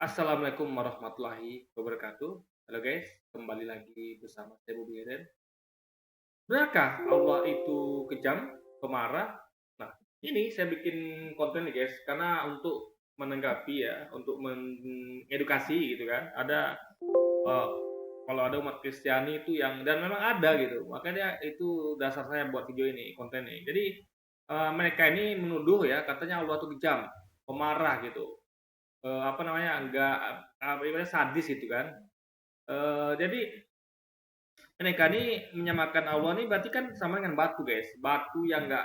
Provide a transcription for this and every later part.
Assalamualaikum warahmatullahi wabarakatuh. Halo guys, kembali lagi bersama saya Bobby Eden. Benarkah Allah itu kejam, pemarah? Nah, ini saya bikin konten nih guys, karena untuk menanggapi ya, untuk mengedukasi gitu kan. Ada eh, kalau ada umat Kristiani itu yang dan memang ada gitu, makanya itu dasar saya buat video ini, konten ini. Jadi mereka ini menuduh ya, katanya Allah itu kejam, pemarah gitu. Apa namanya, enggak apa ibaratnya sadis gitu kan. Jadi mereka ini menyamakan Allah ini berarti kan sama dengan batu guys, batu yang nggak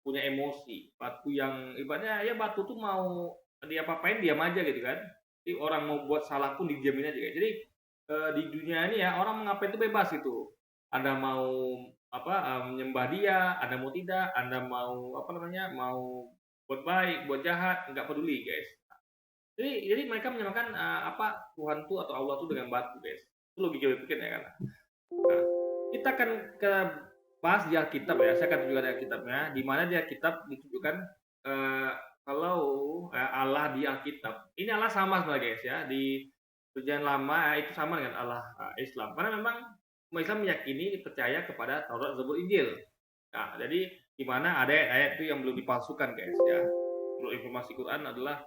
punya emosi, batu yang ibaratnya ya batu tuh mau diapa-apain diam aja gitu kan. Jadi orang mau buat salah pun didiamin aja guys. Jadi di dunia ini ya orang mau ngapain itu bebas gitu. Anda mau apa menyembah dia, Anda mau tidak, Anda mau apa namanya mau buat baik, buat jahat, nggak peduli guys. Jadi mereka menyamakan apa Tuhan tuh atau Allah tuh dengan batu guys. Itu logika berpikir ya kan. Nah, kita akan ke bahas di Alkitab ya, saya akan tunjukkan Alkitabnya, di mana di Alkitab ditunjukkan, eee, kalau, Allah di Alkitab, ini Allah sama sebenarnya guys ya, di Perjanjian Lama itu sama dengan Allah, Islam. Karena memang umat Islam meyakini, percaya kepada Taurat, Zabur, Injil. Nah, jadi di mana ada ayat-ayat itu yang belum dipalsukan guys ya. Menurut informasi Quran adalah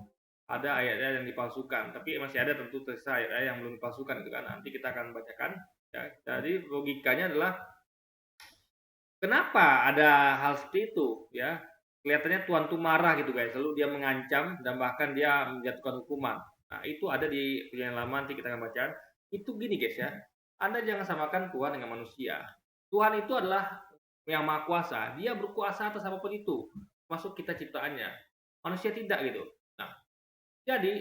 ada ayat-ayat yang dipalsukan, tapi masih ada tentu tersisa ayat-ayat yang belum dipalsukan gitu kan. Nanti kita akan bacakan ya. Jadi logikanya adalah kenapa ada hal seperti itu ya? Kelihatannya Tuhan tuh marah gitu guys, lalu dia mengancam dan bahkan dia menjatuhkan hukuman. Nah, itu ada di Perjanjian Lama nanti kita akan baca. Itu gini guys ya. Anda jangan samakan Tuhan dengan manusia. Tuhan itu adalah yang maha kuasa. Dia berkuasa atas apapun itu, masuk kita ciptaannya. Manusia tidak gitu. Nah, jadi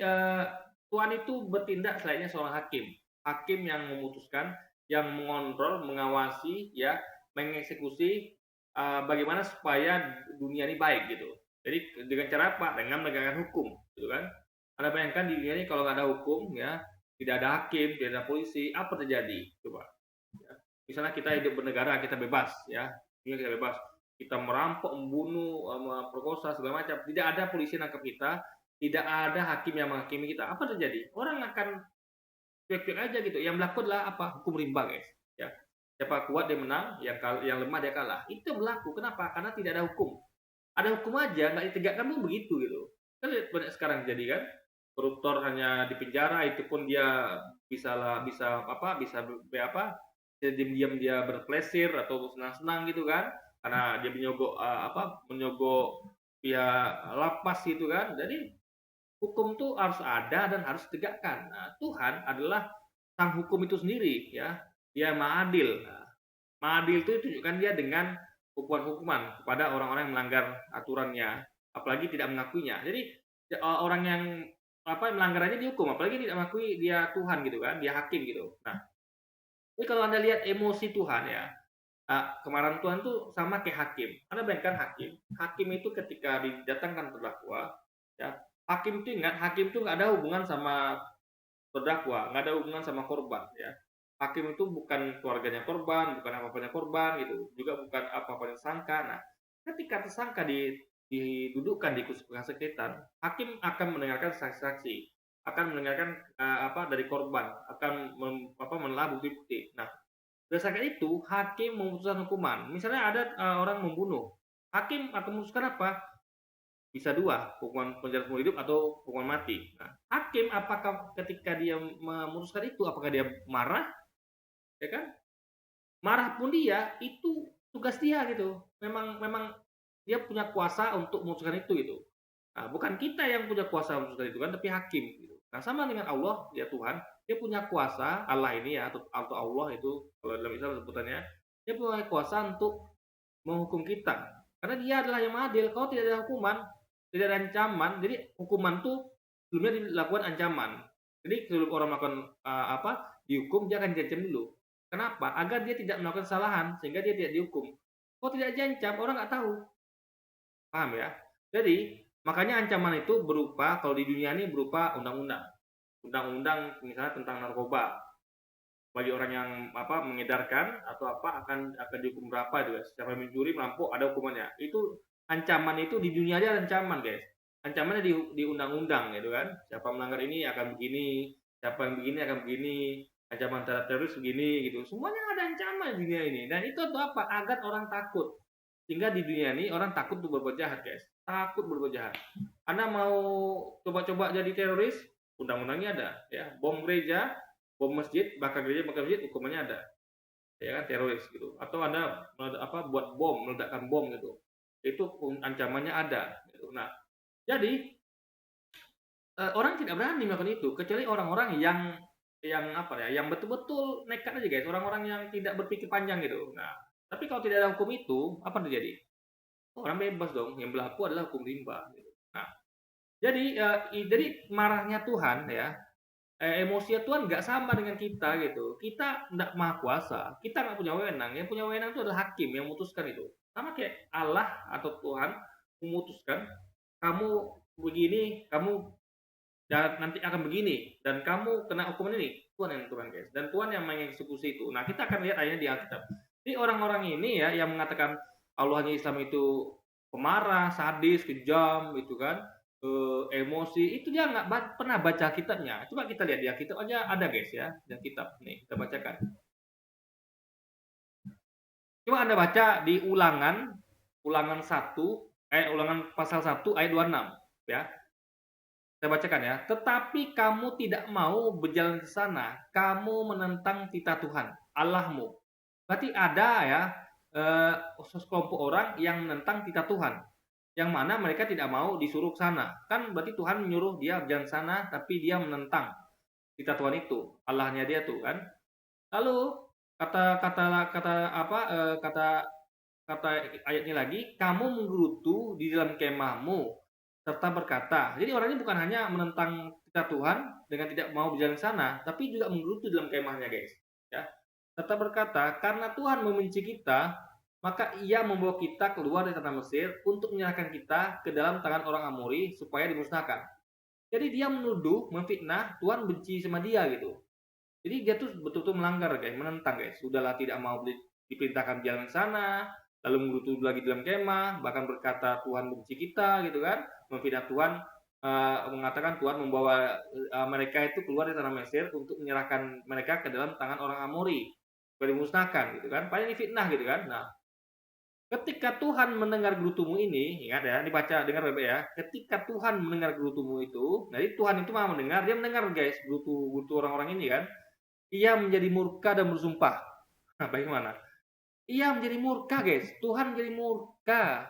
Tuhan itu bertindak selayaknya seorang hakim. Hakim yang memutuskan, yang mengontrol, mengawasi, ya, mengeksekusi bagaimana supaya dunia ini baik gitu. Jadi dengan cara apa? Dengan menegakkan hukum, gitu kan? Anda bayangkan di dunia ini kalau nggak ada hukum, ya, tidak ada hakim, tidak ada polisi, apa terjadi? Coba. Ya. Misalnya kita hidup bernegara, kita bebas, ya, ini kita bebas. Kita merampok, membunuh, memperkosa segala macam. Tidak ada polisi yang nangkap kita, tidak ada hakim yang menghakimi kita. Apa terjadi? Orang akan cuek-cuek aja gitu. Yang berlaku adalah apa? Hukum rimba, guys. Ya. Siapa kuat dia menang, yang lemah dia kalah. Itu berlaku. Kenapa? Karena tidak ada hukum. Ada hukum aja, nggak ditegakkan pun begitu gitu. Kan lihat banyak sekarang jadi kan. Koruptor hanya di penjara, itu pun dia bisa lah, bisa apa, bisa apa, diam-diam dia berplesir atau senang-senang gitu kan. Karena dia menyogok apa, menyogok pihak lapas gitu kan. Jadi hukum tuh harus ada dan harus ditegakkan. Nah, Tuhan adalah sang hukum itu sendiri ya. Dia Maha Adil. Nah, Maha Adil itu tunjukkan dia dengan hukuman-hukuman kepada orang-orang yang melanggar aturannya, apalagi tidak mengakuinya. Jadi orang yang apa melanggar aja dihukum, apalagi tidak mengakui dia Tuhan gitu kan, dia hakim gitu. Nah, ini kalau Anda lihat emosi Tuhan ya, kemarahan Tuhan tuh sama kayak hakim. Anda bayangkan hakim, hakim itu ketika didatangkan terdakwa, ya, hakim itu ingat, hakim itu nggak ada hubungan sama terdakwa, nggak ada hubungan sama korban, ya. Hakim itu bukan keluarganya korban, bukan apa-apanya korban, gitu. Juga bukan apa-apanya tersangka. Nah, ketika tersangka didudukkan di kursi penghasut hakim akan mendengarkan saksi-saksi, akan mendengarkan apa dari korban, akan menelaah bukti-bukti. Nah, berdasarkan itu, hakim memutuskan hukuman. Misalnya ada orang membunuh, hakim akan memutuskan apa? Bisa dua, hukuman penjara seumur hidup atau hukuman mati. Nah, hakim apakah ketika dia memutuskan itu, apakah dia marah, ya kan? Marah pun dia itu tugas dia gitu. Memang memang dia punya kuasa untuk memutuskan itu gitu. Nah, bukan kita yang punya kuasa memutuskan itu kan, tapi hakim gitu. Nah, sama dengan Allah, ya Tuhan, dia punya kuasa Allah ini ya atau Allah itu kalau dalam Islam sebutannya, dia punya kuasa untuk menghukum kita. Karena dia adalah yang adil. Kalau tidak ada hukuman, tidak ada ancaman, jadi hukuman tuh sebelumnya dilakukan ancaman. Jadi sebelum orang melakukan apa dihukum, dia akan diancam dulu. Kenapa? Agar dia tidak melakukan kesalahan sehingga dia tidak dihukum. Kalau tidak diancam, orang nggak tahu. Paham ya? Jadi makanya ancaman itu berupa kalau di dunia ini berupa undang-undang. Undang-undang misalnya tentang narkoba. Bagi orang yang apa mengedarkan atau apa akan dihukum berapa juga. Siapa yang mencuri, merampok ada hukumannya. Itu ancaman itu di dunia aja ada ancaman, guys. ancamannya di undang-undang gitu kan. Siapa melanggar ini akan begini, siapa yang begini akan begini, ancaman terhadap teroris begini gitu. Semuanya ada ancaman di dunia ini. Dan itu untuk apa? Agar orang takut. Sehingga di dunia ini orang takut untuk berbuat jahat, guys. Takut berbuat jahat. Anda mau coba-coba jadi teroris, undang-undangnya ada, ya. Bom gereja, bom masjid, bakar gereja, bakar masjid, hukumannya ada. Ya kan, teroris gitu. Atau Anda buat bom, meledakkan bom gitu. Itu ancamannya ada gitu. Nah, jadi orang tidak berani melakukan itu kecuali orang-orang yang apa ya, yang betul-betul nekat aja, guys. Orang-orang yang tidak berpikir panjang gitu. Nah, tapi kalau tidak ada hukum itu, apa yang terjadi? Orang bebas dong. Yang berlaku adalah hukum rimba. Gitu. Nah, jadi marahnya Tuhan ya, emosi Tuhan nggak sama dengan kita gitu. Kita nggak maha kuasa, kita nggak punya wewenang. Yang punya wewenang itu adalah hakim yang memutuskan itu. Sama kayak Allah atau Tuhan memutuskan kamu begini, kamu dan nanti akan begini dan kamu kena hukuman ini. Tuhan yang menentukan, guys, dan Tuhan yang mengeksekusi itu. Nah, kita akan lihat ayatnya di Alkitab. Jadi orang-orang ini ya yang mengatakan Allahnya Islam itu pemarah, sadis, kejam gitu kan, emosi, itu dia nggak pernah baca kitabnya. Coba kita lihat di Alkitab aja ada, guys, ya, di kitab nih kita bacakan. Coba Anda baca di Ulangan 1, Ulangan pasal 1 ayat 26 ya. Saya bacakan ya. Tetapi kamu tidak mau berjalan ke sana, kamu menentang titah Tuhan Allahmu. Berarti ada ya sekelompok orang yang menentang titah Tuhan, yang mana mereka tidak mau disuruh ke sana. Kan berarti Tuhan menyuruh dia berjalan ke sana, tapi dia menentang titah Tuhan itu, Allahnya dia tuh kan. Lalu kata ayatnya lagi, kamu menggerutu di dalam kemahmu serta berkata. Jadi orang ini bukan hanya menentang kita Tuhan dengan tidak mau berjalan ke sana, tapi juga menggerutu dalam kemahnya, guys. Ya. Serta berkata, karena Tuhan membenci kita, maka ia membawa kita keluar dari tanah Mesir untuk menyerahkan kita ke dalam tangan orang Amori supaya dimusnahkan. Jadi dia menuduh, memfitnah, Tuhan benci sama dia gitu. Jadi dia tuh betul-betul melanggar, guys, menentang, guys. Sudahlah tidak mau diperintahkan jalan ke sana, lalu menggerutu lagi dalam kemah, bahkan berkata Tuhan benci kita gitu kan, memfitnah Tuhan, mengatakan Tuhan membawa mereka itu keluar dari tanah Mesir untuk menyerahkan mereka ke dalam tangan orang Amori supaya dimusnahkan gitu kan. Paling fitnah gitu kan. Nah, ketika Tuhan mendengar gerutumu ini, ingat ya, dibaca, dengar baik-baik ya. Ketika Tuhan mendengar gerutumu itu, jadi Tuhan itu maha mendengar, dia mendengar, guys, gerutu orang-orang ini kan. Ia menjadi murka dan bersumpah. Nah, bagaimana? Ia menjadi murka, guys. Tuhan menjadi murka.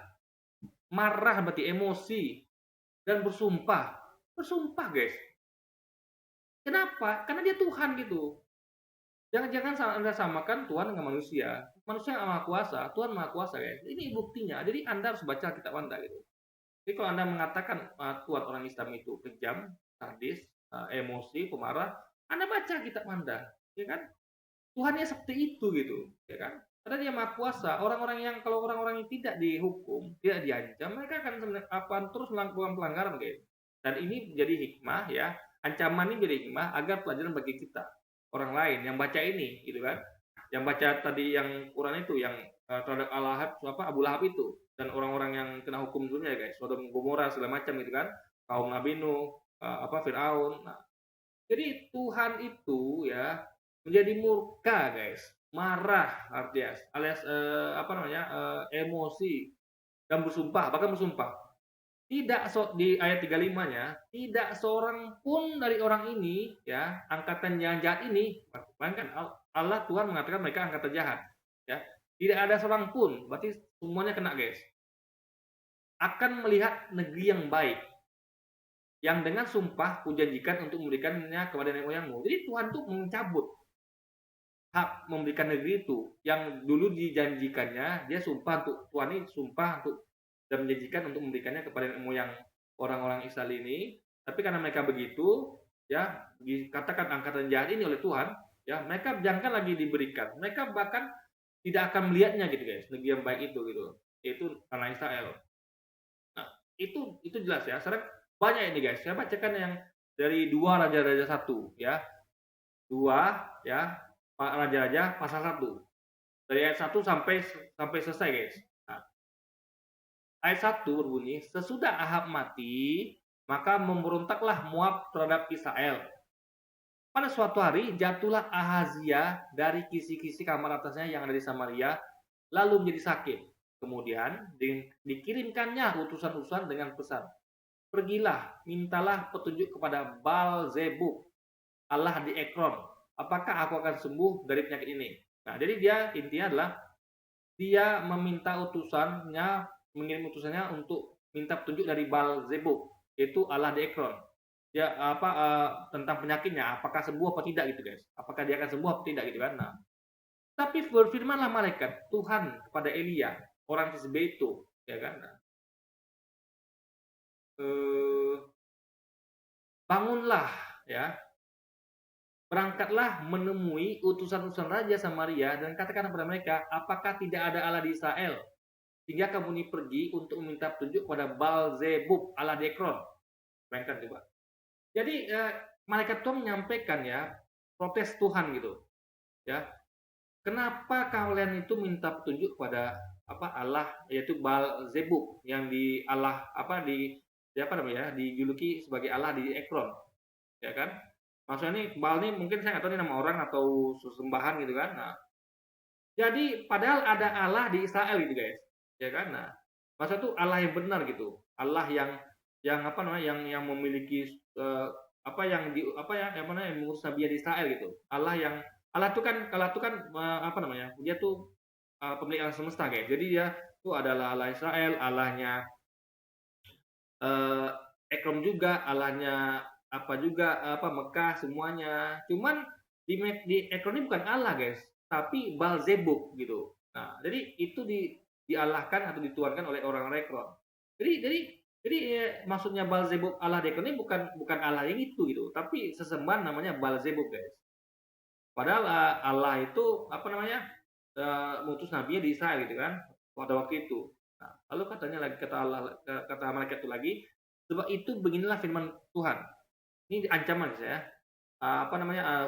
Marah berarti emosi. Dan bersumpah. Bersumpah, guys. Kenapa? Karena dia Tuhan gitu. Jangan Anda samakan Tuhan dengan manusia. Manusia maha kuasa, Tuhan maha kuasa, guys. Ini buktinya. Jadi Anda harus baca kitab Anda gitu. Jadi kalau Anda mengatakan Tuhan orang Islam itu kejam, sadis, emosi, pemarah, Anda baca kitab Anda, ya kan? Tuhannya seperti itu gitu, ya kan? Karena dia maha kuasa. Kalau orang-orang yang tidak dihukum, tidak diancam, mereka akan terus melakukan pelanggaran, guys. Dan ini menjadi hikmah ya. Ancaman ini menjadi hikmah agar pelajaran bagi kita, orang lain yang baca ini, gitu kan? Yang baca tadi yang Quran itu, yang terhadap Abu Lahab itu, dan orang-orang yang kena hukum sebelumnya, guys. Sodom Gomora segala macam gitu kan? Kaum Nabi Nuh, Firaun. Nah, jadi Tuhan itu ya menjadi murka, guys, marah artinya, alias emosi dan bersumpah, bahkan bersumpah. Di ayat 35-nya, tidak seorang pun dari orang ini ya, angkatan yang jahat ini, bahkan Allah Tuhan mengatakan mereka angkatan jahat, ya. Tidak ada seorang pun, berarti semuanya kena, guys. Akan melihat negeri yang baik yang dengan sumpah kujanjikan untuk memberikannya kepada nenek moyangmu. Jadi Tuhan tuh mencabut hak memberikan negeri itu yang dulu dijanjikannya. Dia sumpah untuk Tuhan ini sumpah untuk dan menjanjikan untuk memberikannya kepada nenek moyang orang-orang Israel ini. Tapi karena mereka begitu, ya dikatakan angkatan jahat ini oleh Tuhan, ya mereka jangan lagi diberikan. Mereka bahkan tidak akan melihatnya gitu, guys, negeri yang baik itu gitu. Yaitu tanah Israel. Nah, itu jelas ya. Sekarang banyak ini, guys. Saya bacakan yang dari 2 Raja-Raja 1 ya. 2 ya, Raja-Raja pasal 1. Dari ayat 1 sampai selesai, guys. Nah, ayat 1 berbunyi, sesudah Ahab mati, maka memberontaklah Moab terhadap Israel. Pada suatu hari jatuhlah Ahazia dari kisi-kisi kamar atasnya yang ada di Samaria, lalu menjadi sakit. Kemudian dikirimkannya utusan-utusan dengan pesan, pergilah, mintalah petunjuk kepada Baal-zebub, Allah di Ekron. Apakah aku akan sembuh dari penyakit ini? Nah, jadi dia intinya adalah dia meminta utusannya, mengirim utusannya untuk minta petunjuk dari Baal-zebub, yaitu Allah di Ekron. Ya tentang penyakitnya, apakah sembuh apa tidak gitu guys? Apakah dia akan sembuh apa tidak gitu kan? Nah, tapi berfirmanlah malaikat Tuhan kepada Elia, orang Tisbe itu, ya kan? Bangunlah, ya, berangkatlah menemui utusan-utusan Raja Samaria dan katakan kepada mereka, apakah tidak ada Allah di Israel? Sehingga kamu ini pergi untuk meminta petunjuk kepada Baal-zebub, Allah di Ekron. Bayangkan coba. Jadi malaikat Tuhan menyampaikan ya protes Tuhan gitu, ya. Kenapa kalian itu minta petunjuk kepada Allah, yaitu Baal-zebub yang di Allah dijuluki sebagai Allah di Ekron, ya kan? Maksudnya ini Baal ini mungkin saya nggak tahu ini nama orang atau sesembahan gitu kan. Nah, jadi padahal ada Allah di Israel gitu guys, ya kan? Nah, maksudnya itu Allah yang benar gitu, Allah yang memiliki yang mengurus Nabi di Israel gitu. Allah itu kan dia tuh pemilik alam semesta guys. Jadi dia itu adalah Allah Israel, Allahnya Ekrom juga, Allahnya Mekah semuanya. Cuman di Ekrom ini bukan Allah guys, tapi Baal-zebub gitu. Nah, jadi itu dialahkan atau dituankan oleh orang Ekrom. Jadi maksudnya Baal-zebub Allah di Ekron ini bukan Allah yang itu gitu, tapi sesembahan namanya Baal-zebub guys. Padahal Allah itu mengutus nabi di Israel gitu kan pada waktu itu. Nah, lalu katanya lagi kata malaikat itu lagi, sebab itu beginilah firman Tuhan. Ini ancaman saya,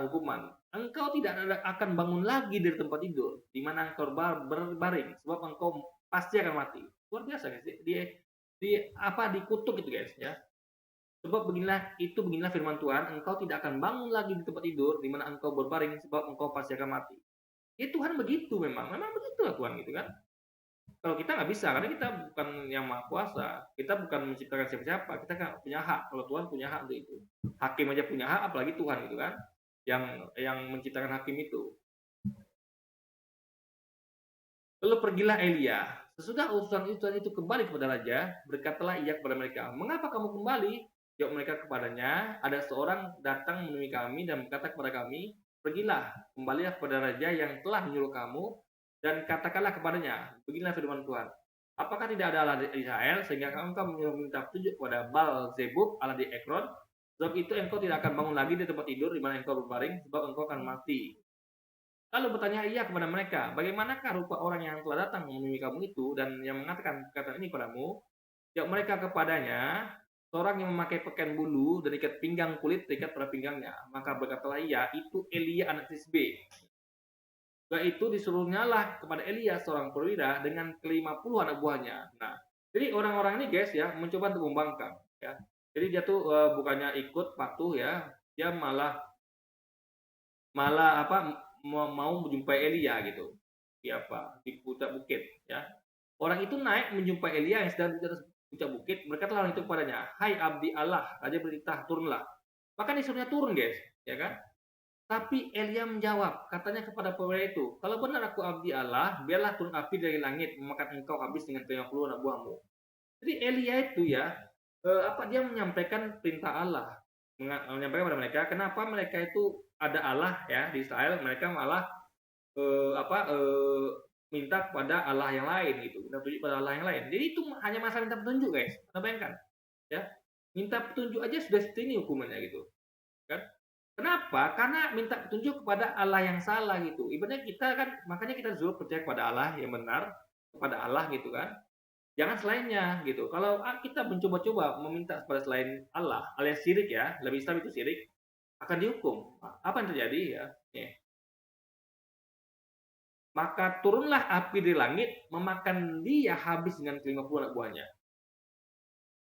hukuman. Engkau tidak akan bangun lagi dari tempat tidur di mana engkau berbaring, sebab engkau pasti akan mati. Luar biasa guys. Dikutuk gitu guys ya. Sebab beginilah firman Tuhan, engkau tidak akan bangun lagi di tempat tidur di mana engkau berbaring, sebab engkau pasti akan mati. Ya Tuhan begitu memang begitulah Tuhan gitu kan. Kalau kita nggak bisa, karena kita bukan yang maha kuasa, kita bukan menciptakan siapa-siapa, kita nggak punya hak. Kalau Tuhan punya hak untuk itu. Hakim aja punya hak, apalagi Tuhan gitu kan, yang menciptakan hakim itu. Lalu pergilah Elia. Sesudah utusan itu kembali kepada raja, berkatalah ia kepada mereka, mengapa kamu kembali? Jawab mereka kepadanya, ada seorang datang menemui kami dan berkata kepada kami, pergilah, kembalilah kepada raja yang telah menyuruh kamu, dan katakanlah kepadanya, beginilah firman Tuhan. Apakah tidak ada Allah di Israel, sehingga engkau meminta petunjuk kepada Baal-zebub, Allah di Ekron? Sebab itu engkau tidak akan bangun lagi di tempat tidur di mana engkau berbaring, sebab engkau akan mati. Lalu bertanya ia kepada mereka, bagaimanakah rupa orang yang telah datang menemui kamu itu dan yang mengatakan kata ini padamu? Jawab mereka kepadanya, seorang yang memakai pakaian bulu dan ikat pinggang kulit terikat pada pinggangnya. Maka berkatalah ia, itu Elia anak Tisbe. Setelah itu disuruhnyalah kepada Elia seorang perwira dengan ke-50 anak buahnya. Nah, jadi orang-orang ini guys ya mencoba untuk membangkang ya. Jadi dia tuh bukannya ikut patuh ya, dia malah mau menjumpai Elia gitu. Di puncak bukit ya. Orang itu naik menjumpai Elia yang sedang di atas puncak bukit, berkatalah orang itu kepadanya, "Hai abdi Allah, raja berita, turunlah." Maka disuruhnya turun, guys, ya kan? Tapi Elia menjawab, katanya kepada perwira itu, "Kalau benar aku abdi Allah, biarlah turun api dari langit memakan engkau habis dengan 50 anak buahmu." Jadi Elia itu ya, dia menyampaikan perintah Allah, menyampaikan kepada mereka, kenapa mereka itu ada Allah ya di Israel, mereka malah minta kepada Allah yang lain gitu, minta petunjuk pada Allah yang lain. Jadi itu hanya masalah minta petunjuk guys, Anda bayangkan ya, minta petunjuk aja sudah seperti ini hukumannya gitu kan. Kenapa? Karena minta petunjuk kepada Allah yang salah gitu. Ibaratnya kita kan, makanya kita disuruh percaya kepada Allah yang benar, kepada Allah gitu kan. Jangan selainnya gitu. Kalau kita mencoba-coba meminta kepada selain Allah, alias syirik ya, lebih Islam itu syirik, akan dihukum. Apa yang terjadi ya? maka turunlah api dari langit memakan dia habis dengan ke-50 anak buahnya.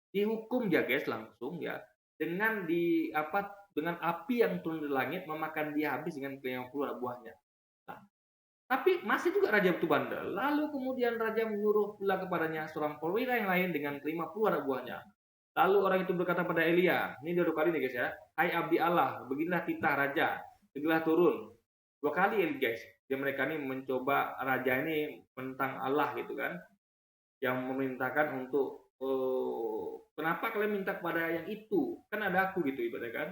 Dihukum dia guys langsung ya dengan dengan api yang turun dari langit memakan dia habis dengan ke-50 anak buahnya. Nah, tapi masih juga raja itu bandel. Lalu kemudian raja menyuruh pula kepadanya seorang perwira yang lain dengan ke-50 anak buahnya. Lalu orang itu berkata pada Elia, ini 2 kali nih guys ya, hai abdi Allah, beginilah titah raja, segera turun. 2 kali ya guys, dia mereka ini mencoba raja ini menentang Allah gitu kan, yang memerintahkan untuk kenapa kalian minta kepada yang itu, kan ada aku gitu ibaratnya kan.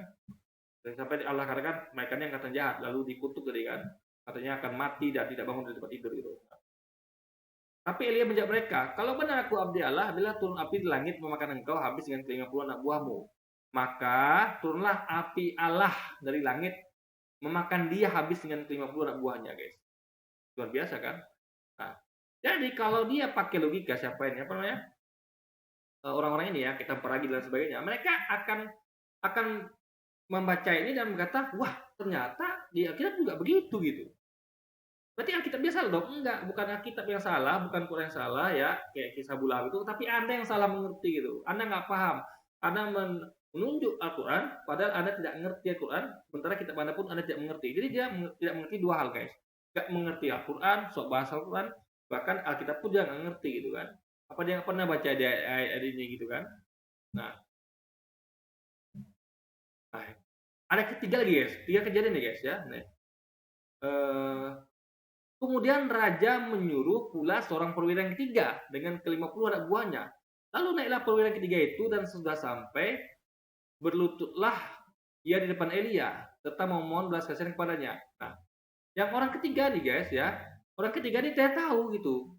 Dan sampai Allah katakan mereka ini angkatan jahat, lalu dikutuk tadi kan, katanya akan mati dan tidak bangun dari tempat tidur gitu. Tapi Elia menjawab mereka, kalau benar aku abdi Allah, bila turun api di langit memakan engkau habis dengan ke-50 anak buahmu. Maka turunlah api Allah dari langit memakan dia habis dengan ke-50 anak buahnya, guys. Luar biasa kan? Nah, jadi kalau dia pakai logika siapa ini apa namanya? Orang-orang ini ya, kita peragi dan sebagainya, mereka akan membaca ini dan berkata, wah ternyata di Alkitab juga begitu gitu. Berarti Alkitab dia salah dong? Enggak, bukan Alkitab yang salah, bukan Quran yang salah ya, kayak kisah Bulawi itu, tapi Anda yang salah mengerti gitu. Anda nggak paham. Anda menunjuk Al-Quran, padahal Anda tidak mengerti Al-Quran, sementara kitab Anda pun Anda tidak mengerti. Jadi dia tidak mengerti 2 hal guys. Nggak mengerti Al-Quran, sok bahasa Al-Quran, bahkan Alkitab pun dia nggak ngerti gitu kan. Apa dia nggak pernah baca ayat ini gitu kan. Nah, ada ketiga lagi guys, 3 kejadian nih guys ya. Nih. Kemudian raja menyuruh pula seorang perwira yang ketiga dengan ke-50 anak buahnya. Lalu naiklah perwira yang ketiga itu dan sudah sampai berlututlah ia di depan Elia serta memohon belas kasihan kepadanya. Nah, yang orang ketiga nih guys ya, orang ketiga ini tidak tahu gitu.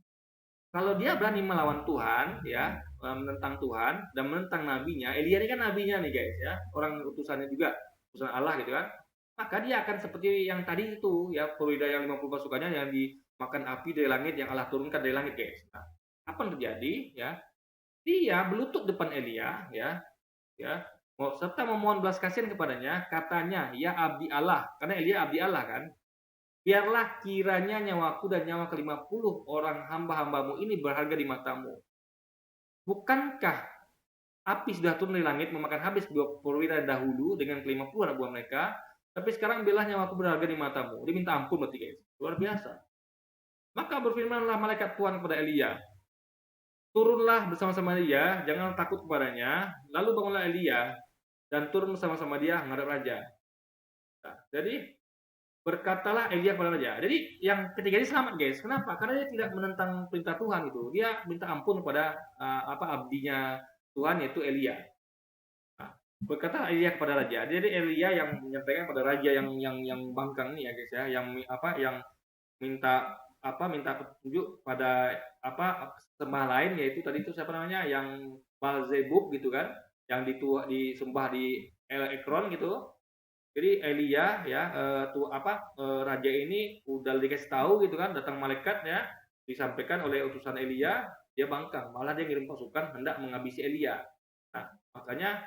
Kalau dia berani melawan Tuhan ya, menentang Tuhan dan menentang nabinya, Elia ini kan nabinya nih guys ya, orang utusannya juga, utusan Allah gitu kan. Maka dia akan seperti yang tadi itu ya, perwira yang 50 pasukannya yang dimakan api dari langit yang Allah turunkan dari langit guys. Nah, apa yang terjadi ya? Dia berlutut depan Elia ya, serta memohon belas kasihan kepadanya, katanya, ya abdi Allah, karena Elia abdi Allah kan. Biarlah kiranya nyawaku dan nyawa ke-50 orang hamba-hambamu ini berharga di matamu. Bukankah api sudah turun dari langit memakan habis 2 perwira dahulu dengan ke-50 anak buah mereka? Tapi sekarang biarlah nyawaku berharga di matamu. Dia minta ampun berarti guys. Luar biasa. Maka berfirmanlah malaikat Tuhan kepada Elia. Turunlah bersama-sama dia, jangan takut kepadanya. Lalu bangunlah Elia dan turun bersama-sama dia menghadap raja. Nah, jadi berkatalah Elia kepada raja. Jadi yang ketiga ini selamat guys. Kenapa? Karena dia tidak menentang perintah Tuhan itu. Dia minta ampun kepada abdinya Tuhan yaitu Elia. Nah, berkata Elia kepada raja. Jadi Elia yang menyampaikan kepada raja yang bangkang nih ya guys ya, yang minta petunjuk pada sembah lain, yaitu tadi itu siapa namanya, yang Balzebub gitu kan, yang disembah di Ekron gitu. Jadi Elia ya raja ini udah dikasih tahu gitu kan, datang malaikat ya, disampaikan oleh utusan Elia, dia bangkang, malah dia ngirim pasukan hendak menghabisi Elia. Nah, makanya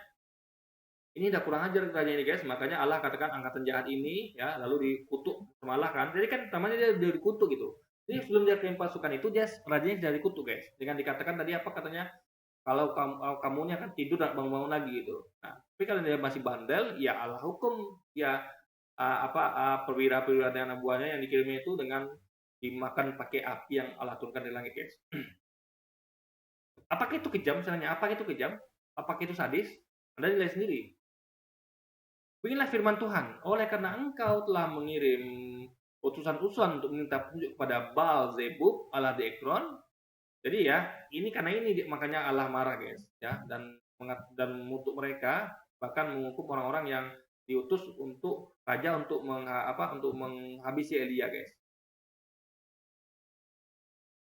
ini udah kurang ajar raja ini guys, makanya Allah katakan angkatan jahat ini ya, lalu dikutuk sama Allah kan. Jadi kan namanya dia dikutuk gitu. Jadi sebelum dia kirim pasukan itu, rajanya sudah dikutuk guys. Dengan dikatakan tadi apa katanya, kalau kamu ini akan tidur dan bangun-bangun lagi gitu. Nah, tapi kalau dia masih bandel, ya Allah hukum ya perwira-perwira dan anak buahnya yang dikirimnya itu dengan dimakan pakai api yang Allah turunkan dari langit guys. Apakah itu kejam misalnya? Apakah itu kejam? Apakah itu sadis? Anda nilai sendiri. Beginilah firman Tuhan, oleh karena engkau telah mengirim utusan-utusan untuk minta petunjuk kepada Baal-zebub Allah di Ekron. Jadi ya, ini karena ini makanya Allah marah guys ya, dan mengutuk mereka, bahkan menghukum orang-orang yang diutus untuk raja untuk menghabisi Elia guys.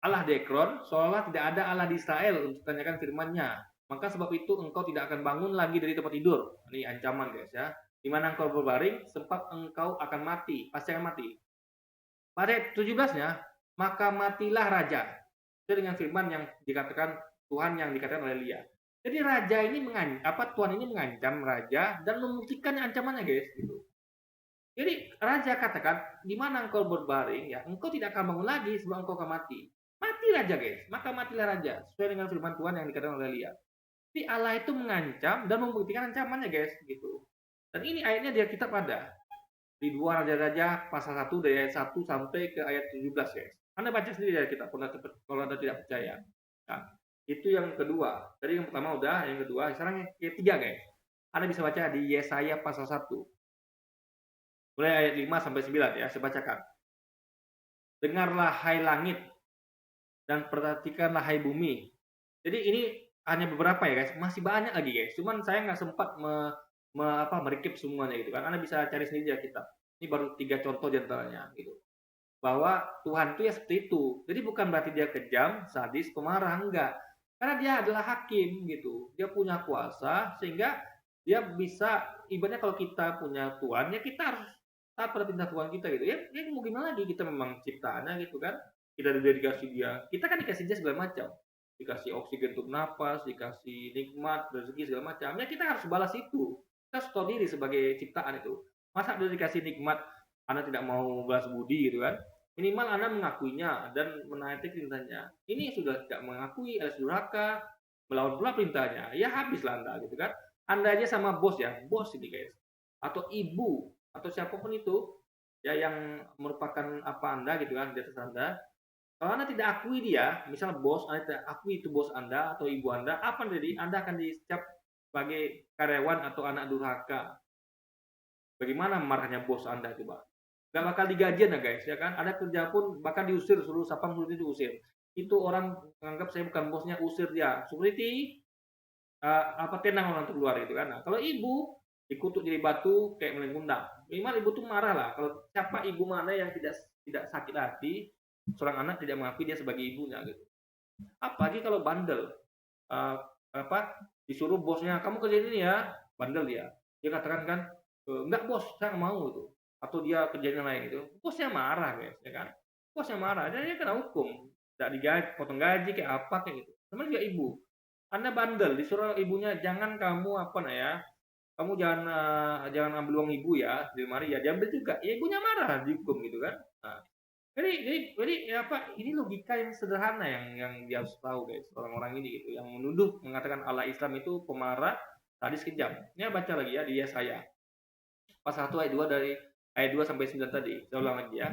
Allah di Ekron seolah tidak ada Allah di Israel untuk tanyakan firman-Nya. Maka sebab itu engkau tidak akan bangun lagi dari tempat tidur. Ini ancaman guys ya. Di mana engkau berbaring, sempat engkau akan mati, pasti akan mati. Pada 17-nya, maka matilah raja. Itu dengan firman yang dikatakan Tuhan yang dikatakan oleh Elia. Jadi raja ini Tuhan ini mengancam raja dan membuktikan ancamannya guys. Gitu. Jadi raja katakan, di mana engkau berbaring, ya, engkau tidak akan bangun lagi sebelum engkau akan mati. Mati raja, guys. Maka matilah raja, sesuai dengan firman Tuhan yang dikatakan oleh Elia. Jadi Allah itu mengancam dan membuktikan ancamannya, guys, gitu. Dan ini ayatnya di kitab ada. Di 2 Raja-Raja pasal 1 dari ayat 1 sampai ke ayat 17, guys. Anda baca sendiri dari kitab kalau Anda tidak percaya. Nah, itu yang kedua. Tadi yang pertama udah, yang kedua, sekarang yang ketiga, guys. Anda bisa baca di Yesaya pasal 1. Mulai ayat 5 sampai 9 ya, saya bacakan. Dengarlah hai langit dan perhatikanlah hai bumi. Jadi ini hanya beberapa ya guys, masih banyak lagi guys. Cuman saya nggak sempat merekap semuanya gitu kan. Anda bisa cari sendiri ya kitab. Ini baru 3 contoh di antaranya gitu. Bahwa Tuhan itu ya seperti itu. Jadi bukan berarti dia kejam, sadis, pemarah, enggak. Karena dia adalah hakim gitu. Dia punya kuasa sehingga dia bisa, ibaratnya kalau kita punya Tuhan ya kita harus taat pada perintah Tuhan kita gitu. Ya mau gimana lagi, kita memang ciptaannya gitu kan. Kita dikasih dia. Kita kan dikasih dia segala macam. Dikasih oksigen untuk napas, dikasih nikmat, rezeki segala macam. Ya kita harus balas itu. Kita harus tahu diri sebagai ciptaan itu. Masa udah dikasih nikmat, Anda tidak mau balas budi gitu kan? Minimal Anda mengakuinya dan menaati perintahnya. Ini sudah tidak mengakui, alias durhaka, melawan pula perintahnya. Ya habislah Anda gitu kan. Anda aja sama bos ya, bos ini guys. Atau ibu, atau siapapun itu, ya yang merupakan apa Anda gitu kan, di atas Anda. Kalau Anda tidak akui dia, misal bos, Anda tidak akui itu bos Anda atau ibu Anda, apa yang terjadi? Anda akan dicap sebagai karyawan atau anak durhaka. Bagaimana marahnya bos Anda coba? Nggak bakal digajian ya guys, ya kan? Ada kerja pun bahkan diusir, suruh sapam suruh diusir. Itu orang menganggap saya bukan bosnya, usir dia. Security, tenang orang keluar gitu kan. Nah, kalau ibu dikutuk jadi batu kayak melengkundang. Minimal ibu tuh marah lah. Kalau siapa ibu mana yang tidak sakit hati, seorang anak tidak mengakui dia sebagai ibunya gitu. Apalagi kalau bandel, uh, disuruh bosnya kamu kerjain ini ya, bandel dia katakan kan, enggak bos saya nggak mau itu, atau dia kerjain yang lain itu, bosnya marah guys ya kan, bosnya marah dan dia kena hukum, tidak digaji, potong gaji kayak apa kayak gitu. Sama juga ibu, anda bandel disuruh ibunya jangan kamu kamu jangan ambil uang ibu ya di lemari ya diambil juga, ya ibunya marah dihukum gitu kan. Nah, jadi ya apa, ini logika yang sederhana yang dia harus tahu guys, orang-orang ini gitu yang menuduh mengatakan Allah Islam itu pemarah, sadis, kejam. Ini baca lagi ya di Yesaya pasal 1 ayat 2 dari ayat 2 sampai 9 tadi. Saya ulang lagi ya.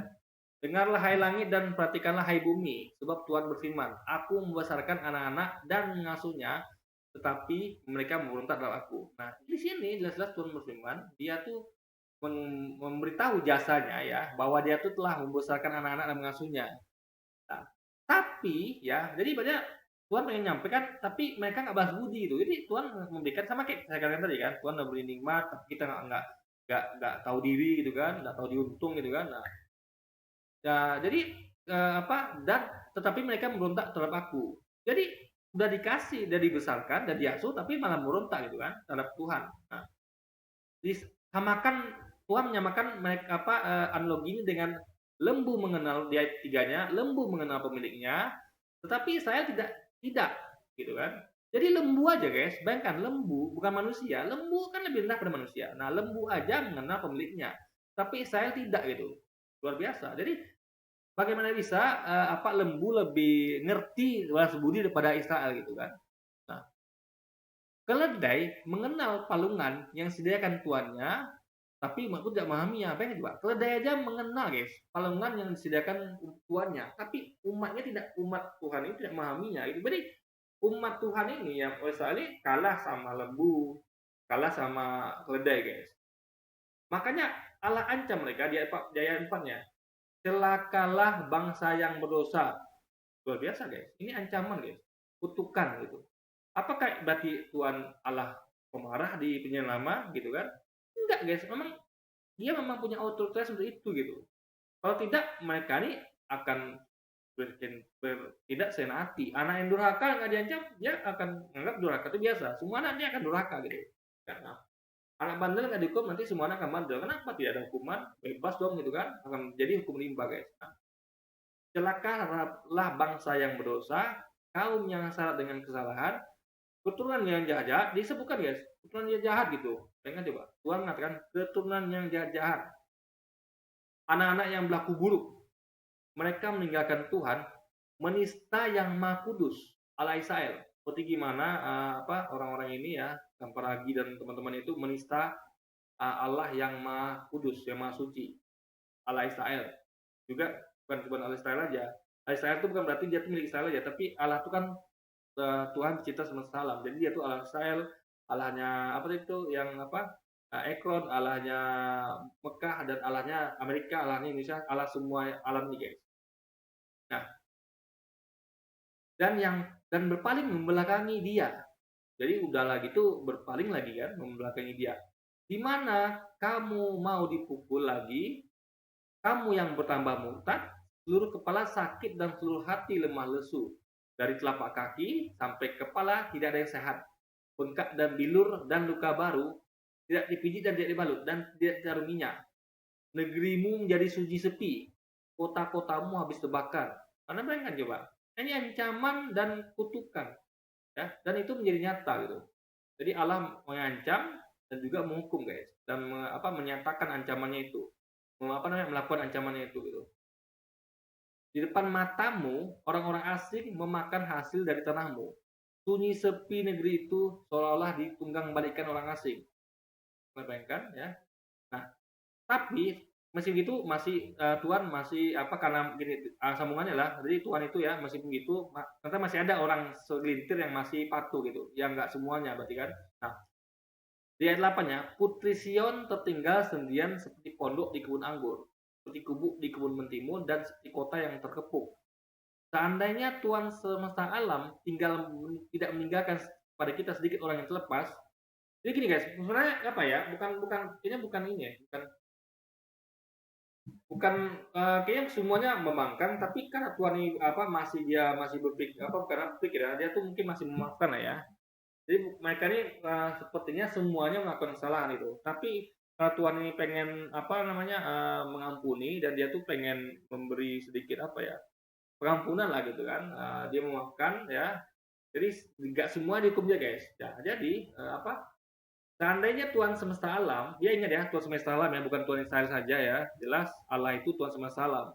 Dengarlah hai langit dan perhatikanlah hai bumi, sebab Tuhan berfirman, Aku membesarkan anak-anak dan mengasuhnya, tetapi mereka memberontak dalam Aku. Nah, di sini jelas-jelas Tuhan berfirman, dia tuh memberitahu jasanya ya, bahwa dia tuh telah membesarkan anak-anak dan mengasuhnya. Nah, tapi ya, jadi banyak Tuhan pengen nyampaikan, tapi mereka nggak balas budi gitu. Jadi Tuhan memberikan sama kayak saya katakan tadi kan, Tuhan udah beri nikmat, tapi kita nggak tahu diri gitu kan, nggak tahu diuntung gitu kan. Nah, ya, jadi dan tetapi mereka memberontak terhadap Aku. Jadi udah dikasih, udah dibesarkan, udah diasuh, tapi malah memberontak gitu kan terhadap Tuhan. Nah, disamakan, Tuhan menyamakan mereka analogi ini dengan lembu mengenal, di ayat 3-nya, lembu mengenal pemiliknya, tetapi saya tidak gitu kan. Jadi lembu aja guys, bayangkan lembu bukan manusia, lembu kan lebih rendah pada manusia. Nah, lembu aja mengenal pemiliknya, tapi saya tidak gitu. Luar biasa. Jadi bagaimana bisa lembu lebih ngerti balas budi daripada Israel gitu kan. Nah, keledai mengenal palungan yang disediakan tuannya, tapi umatku tidak memahaminya. Apa yang coba? Keledai aja mengenal guys, palungan yang disediakan tuannya, tapi umatnya tidak, umat Tuhan ini tidak memahaminya. Itu berarti umat Tuhan ini yang Israel ini kalah sama lembu, kalah sama keledai guys. Makanya Allah ancam mereka di ayat 4-nya. Celakalah bangsa yang berdosa. Luar biasa guys. Ini ancaman guys. Kutukan gitu. Apakah berarti Tuhan Allah pemarah di perjanjian lama gitu kan? Enggak guys. Memang dia memang punya otoritas untuk itu gitu. Kalau tidak mereka ini akan tidak senati. Anak yang durhaka nggak diancam, dia akan menganggap durhaka itu biasa. Semua anak dia akan durhaka gitu. Karena anak bandel nggak dihukum, nanti semua anak akan bandel. Kenapa tidak ada hukuman? Bebas dong gitu kan? Akan jadi hukum rimba guys. Nah, celakalah bangsa yang berdosa, kaum yang syarat dengan kesalahan, keturunan yang jahat-jahat disebutkan guys, keturunan yang jahat gitu. Jangan coba. Tuhan mengatakan keturunan yang jahat-jahat. anak-anak yang berlaku buruk. Mereka meninggalkan Tuhan, menista yang Maha Kudus, Allah Israel. Seperti gimana orang-orang ini ya, Kamparagi dan teman-teman itu menista Allah yang Maha Kudus, yang Maha Suci, Allah Israel. Juga bukan Allah Israel aja. Allah Israel itu bukan berarti dia milik Israel aja, tapi Allah itu kan Tuhan pencipta semesta alam. Jadi dia itu Allah Israel, Allahnya apa itu yang Ekron, Allahnya Mekah, dan Allahnya Amerika, Allahnya Indonesia, Allah semua alam ini guys. Nah, dan berpaling membelakangi dia. Jadi udahlah gitu, berpaling lagi kan, membelakangi dia. Di mana kamu mau dipukul lagi, kamu yang bertambah murtad, seluruh kepala sakit dan seluruh hati lemah lesu. Dari telapak kaki sampai kepala tidak ada yang sehat. Bengkak dan bilur dan luka baru, tidak dipijit dan tidak dibalut, dan tidak ditaruh minyak. Negerimu menjadi sunyi sepi, kota-kotamu habis terbakar. Karena bayangkan coba, ini ancaman dan kutukan, ya, dan itu menjadi nyata gitu. Jadi Allah mengancam dan juga menghukum guys, dan menyatakan ancamannya itu, melakukan ancamannya itu gitu. Di depan matamu orang-orang asing memakan hasil dari tanahmu. Sunyi sepi negeri itu seolah-olah ditunggang balikkan orang asing. Bayangkan ya. Nah, tapi meski begitu masih Tuhan masih karena gini sambungannya lah. Jadi Tuhan itu ya meskipun begitu ternyata masih ada orang segelintir yang masih patuh gitu. Yang enggak semuanya berarti kan. Nah, di ayat 8-nya, Putri Sion tertinggal sendirian seperti pondok di kebun anggur, seperti kubu di kebun mentimun, dan seperti kota yang terkepung. Seandainya Tuhan semesta alam tidak meninggalkan pada kita sedikit orang yang terlepas. Jadi gini guys, sebenarnya apa ya? Bukan ini ya, kayaknya semuanya memangkan, tapi karena Tuhan ini masih berpikir karena pikir ya, dia tuh mungkin masih memaafkan ya. Jadi mereka ini sepertinya semuanya melakukan kesalahan itu. Tapi Tuhan ini pengen mengampuni, dan dia tuh pengen memberi sedikit pengampunan lah gitu kan. Dia memaafkan ya. Jadi nggak semua dihukum dia guys. Ya, jadi seandainya Tuhan semesta alam, dia ingat ya Tuhan semesta alam ya, bukan Tuhan Israel saja ya. Jelas Allah itu Tuhan semesta alam.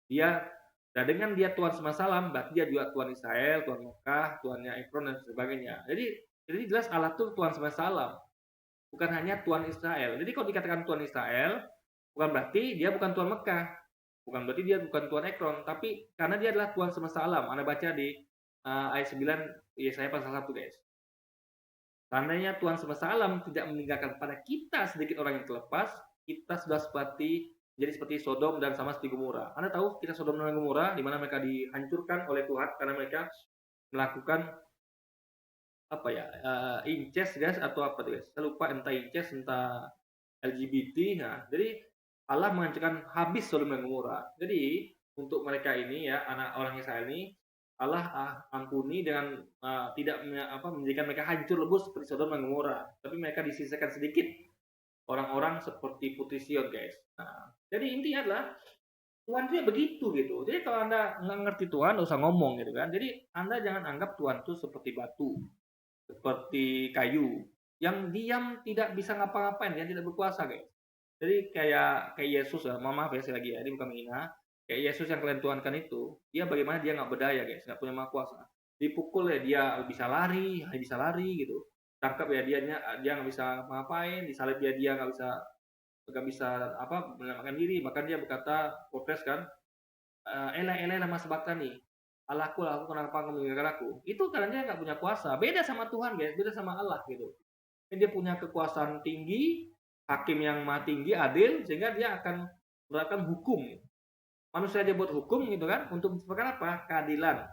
Dan dengan dia Tuhan semesta alam, berarti dia juga Tuhan Israel, Tuhan Mekah, Tuhannya Ekron dan sebagainya. Jadi jelas Allah itu Tuhan semesta alam, bukan hanya Tuhan Israel. Jadi kalau dikatakan Tuhan Israel, bukan berarti dia bukan Tuhan Mekah, bukan berarti dia bukan Tuhan Ekron, tapi karena dia adalah Tuhan semesta alam. Anda baca di ayat 9 Yesaya pasal 1 guys. Seandainya Tuhan semesta alam tidak meninggalkan pada kita sedikit orang yang terlepas, kita sudah jadi seperti Sodom dan sama seperti Gomora. Anda tahu kita Sodom dan Gomora di mana mereka dihancurkan oleh Tuhan karena mereka melakukan incest guys, atau apa tuh guys, saya lupa, entah incest entah LGBT. Nah, jadi Allah menghancurkan habis Sodom dan Gomora. Jadi untuk mereka ini ya, anak orang Israel ini, Allah ampuni dengan tidak menjadikan mereka hancur lebur seperti Sodom dan Gomora, tapi mereka disisakan sedikit orang-orang seperti Putri Sion guys. Nah, jadi intinya adalah Tuhan itu ya begitu gitu. Jadi kalau Anda nggak ngerti Tuhan, nggak usah ngomong gitu kan. Jadi Anda jangan anggap Tuhan itu seperti batu, seperti kayu yang diam tidak bisa ngapa-ngapain, yang tidak berkuasa guys. Jadi kayak Yesus ya, maaf ya saya lagi ya, ini bukan menghina. Kayak Yesus yang kalian tuhankan itu, dia bagaimana dia nggak berdaya guys, nggak punya maha kuasa. Dipukul ya dia bisa lari gitu. Tangkap ya dia nggak bisa ngapain, disalib ya dia nggak bisa menyelamatkan diri. Bahkan dia berkata protes kan, elah lama sebatani, Allahku kenapa kamu meninggalkan aku. Itu karena dia nggak punya kuasa. Beda sama Tuhan guys, beda sama Allah gitu. Dia punya kekuasaan tinggi, hakim yang maha tinggi, adil, sehingga dia akan menerapkan hukum. Manusia dia buat hukum gitu kan, untuk menciptakan apa? Keadilan.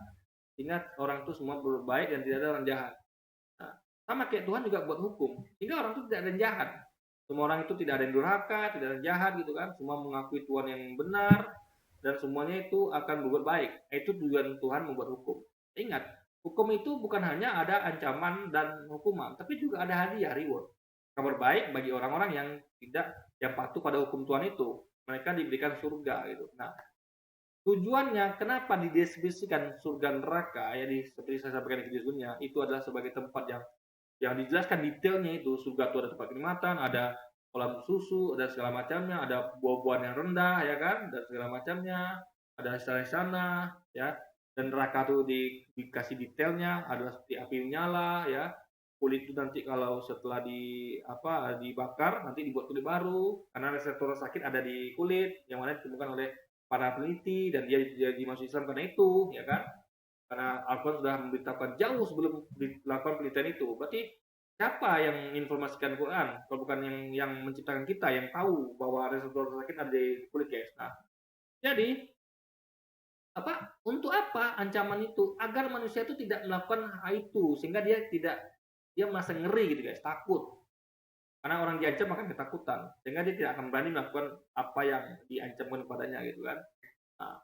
Ingat orang itu semua berbaik dan tidak ada orang jahat. Nah, sama kayak Tuhan juga buat hukum, sehingga orang itu tidak ada yang jahat. Semua orang itu tidak ada yang durhaka, tidak ada yang jahat gitu kan. Semua mengakui Tuhan yang benar, dan semuanya itu akan berbuat baik. Itu tujuan Tuhan membuat hukum. Ingat, hukum itu bukan hanya ada ancaman dan hukuman, tapi juga ada hadiah, reward. Kabar baik bagi orang-orang yang patuh pada hukum Tuhan itu. Mereka diberikan surga gitu. Nah, tujuannya kenapa dideskripsikan surga neraka ya, seperti saya sampaikan di video sebelumnya, itu adalah sebagai tempat yang dijelaskan detailnya itu. Surga itu ada tempat kenikmatan, ada kolam susu, ada segala macamnya, ada buah-buahan yang rendah ya kan, dan segala macamnya, ada istana-istana ya, dan neraka tuh dikasih detailnya, ada seperti api menyala ya, kulit itu nanti kalau setelah dibakar nanti dibuat kulit baru karena reseptor sakit ada di kulit yang mana ditemukan oleh para peneliti dan dia jadi masuk Islam karena itu ya kan, karena Al-Quran sudah memberitahukan jauh sebelum dilakukan penelitian itu. Berarti siapa yang menginformasikan Quran kalau bukan yang menciptakan kita, yang tahu bahwa reseptor sakit ada di kulit, guys. Nah, jadi untuk apa ancaman itu? Agar manusia itu tidak melakukan hal itu sehingga dia merasa ngeri gitu, guys, takut. Karena orang diancam akan ketakutan sehingga dia tidak akan berani melakukan apa yang diancamkan kepadanya gitu kan. Nah,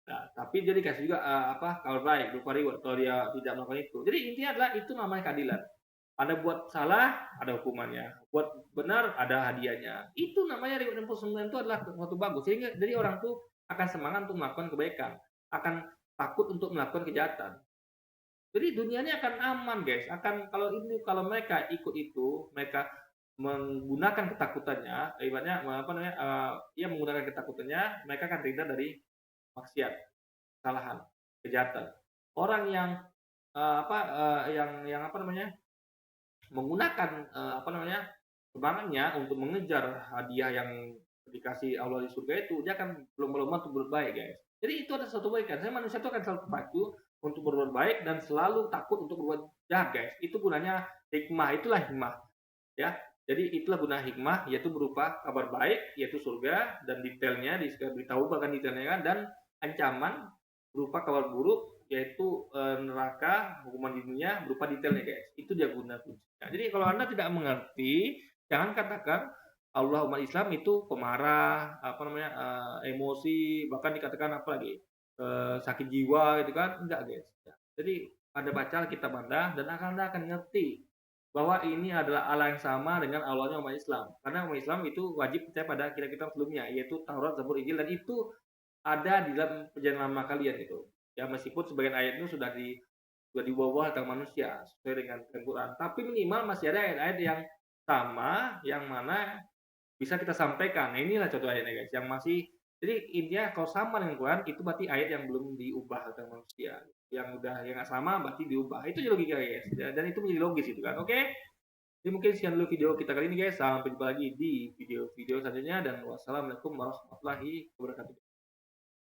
nah, tapi dia dikasih juga kabar baik berupa reward kalau dia tidak melakukan itu. Jadi intinya adalah itu namanya keadilan. Anda buat salah, ada hukumannya. Buat benar, ada hadiahnya. Itu namanya reward dan punishment itu adalah sesuatu bagus. Sehingga jadi orang tuh akan semangat untuk melakukan kebaikan, akan takut untuk melakukan kejahatan. Jadi dunianya akan aman, guys. Kalau mereka ikut itu, mereka menggunakan ketakutannya, ibaratnya menggunakan ketakutannya, mereka akan terhindar dari maksiat, kesalahan, kejahatan. Orang yang menggunakan semangatnya untuk mengejar hadiah yang dikasih Allah di surga itu, dia akan berlomba-lomba untuk berbuat baik, guys. Jadi itu ada satu kebaikan. Saya manusia itu akan selalu terpacu untuk berbuat baik dan selalu takut untuk berbuat jahat, guys. Itu gunanya hikmah, itulah hikmah. Ya, jadi itulah guna hikmah, yaitu berupa kabar baik, yaitu surga, dan detailnya diberitahu bahkan detailnya kan, dan ancaman berupa kabar buruk, yaitu neraka, hukuman di dunia berupa detailnya, guys. Itu dia guna kuncinya. Jadi kalau Anda tidak mengerti, jangan katakan Allah umat Islam itu pemarah, emosi, bahkan dikatakan apa lagi, sakit jiwa gitu kan, enggak, guys. Jadi Anda baca kitab Anda dan Anda akan ngerti bahwa ini adalah Allah yang sama dengan Allahnya umat Islam. Karena umat Islam itu wajib percaya pada kitab-kitab sebelumnya, yaitu Taurat, Zabur, Injil, dan itu ada di dalam perjanjian lama kalian itu. Ya meskipun sebagian ayat itu sudah dibawa tentang manusia sesuai dengan Al-Quran, tapi minimal masih ada ayat-ayat yang sama yang mana bisa kita sampaikan. Nah, inilah contoh ayatnya, guys, yang masih, jadi intinya kalau sama dengan Quran itu berarti ayat yang belum diubah tentang manusia. Yang nggak sama berarti diubah. Itu logika, guys. Dan itu menjadi logis itu kan. Oke. Jadi mungkin sekian dulu video kita kali ini, guys. Sampai jumpa lagi di video-video selanjutnya dan wassalamualaikum warahmatullahi wabarakatuh.